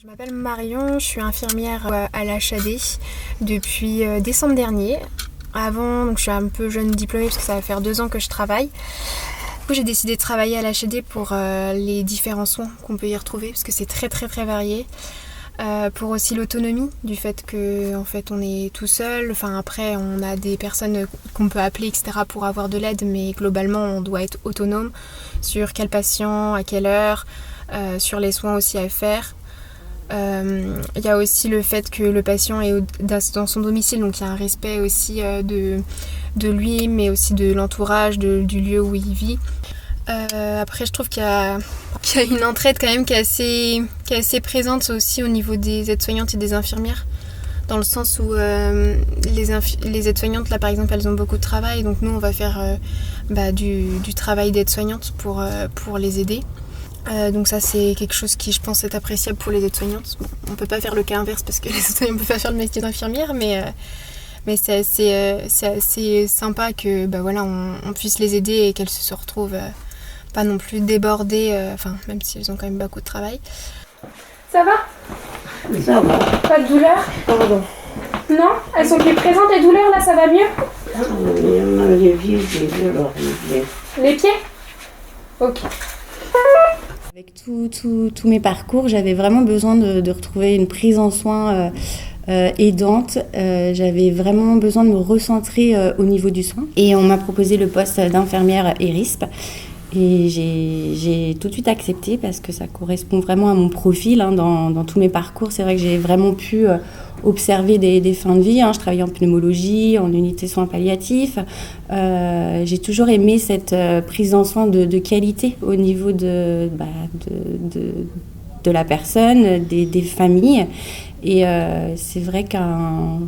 Je m'appelle Marion, je suis infirmière à l'HAD depuis décembre dernier. Avant, donc je suis un peu jeune diplômée parce que ça va faire 2 ans que je travaille. Du coup, j'ai décidé de travailler à l'HAD pour les différents soins qu'on peut y retrouver parce que c'est très varié. Pour aussi l'autonomie du fait que en fait on est tout seul. Enfin après on a des personnes qu'on peut appeler etc pour avoir de l'aide, mais globalement on doit être autonome sur quel patient, à quelle heure, sur les soins aussi à faire. Il y a aussi le fait que le patient est dans son domicile, donc il y a un respect aussi de lui, mais aussi de l'entourage, du lieu où il vit. Après je trouve qu'il y a une entraide quand même qui est assez présente aussi au niveau des aides-soignantes et des infirmières, dans le sens où les aides-soignantes là par exemple elles ont beaucoup de travail, donc nous on va faire du travail d'aide-soignante pour les aider. Donc ça c'est quelque chose qui je pense est appréciable pour les aides-soignantes. Bon, on peut pas faire le cas inverse parce que les aides-soignants ne peuvent pas faire le métier d'infirmière, mais c'est assez sympa que on puisse les aider et qu'elles se retrouvent pas non plus débordées, même si elles ont quand même beaucoup de travail. Ça va ? Ça va. Pas de douleur ? Pardon. Non ? Elles sont plus présentes les douleurs là, ça va mieux ? Les pieds, j'ai douleur, les pieds. Les pieds ? Ok. Avec tous mes parcours, j'avais vraiment besoin de retrouver une prise en soin aidante. J'avais vraiment besoin de me recentrer au niveau du soin. Et on m'a proposé le poste d'infirmière ERISP. Et j'ai tout de suite accepté parce que ça correspond vraiment à mon profil. Dans tous mes parcours, c'est vrai que j'ai vraiment pu observer des fins de vie. Je travaillais en pneumologie, en unité soins palliatifs. J'ai toujours aimé cette prise en soin de qualité au niveau de la personne, des familles. Et c'est vrai que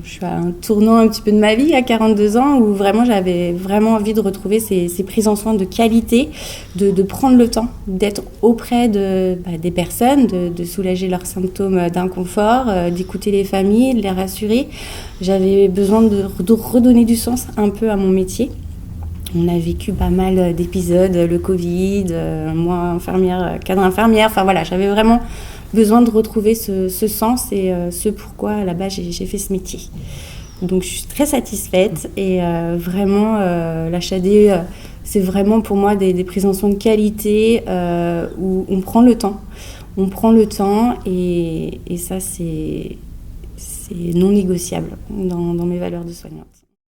je suis à un tournant un petit peu de ma vie à 42 ans où vraiment j'avais vraiment envie de retrouver ces prises en soin de qualité, de prendre le temps d'être auprès des personnes, de soulager leurs symptômes d'inconfort, d'écouter les familles, de les rassurer. J'avais besoin de redonner du sens un peu à mon métier. On a vécu pas mal d'épisodes, le Covid, moi infirmière, cadre infirmière, j'avais vraiment besoin de retrouver ce sens et ce pourquoi là-bas j'ai fait ce métier. Donc je suis très satisfaite et vraiment l'HAD c'est vraiment pour moi des prises en soin de qualité où on prend le temps. On prend le temps et ça c'est non négociable dans mes valeurs de soignante.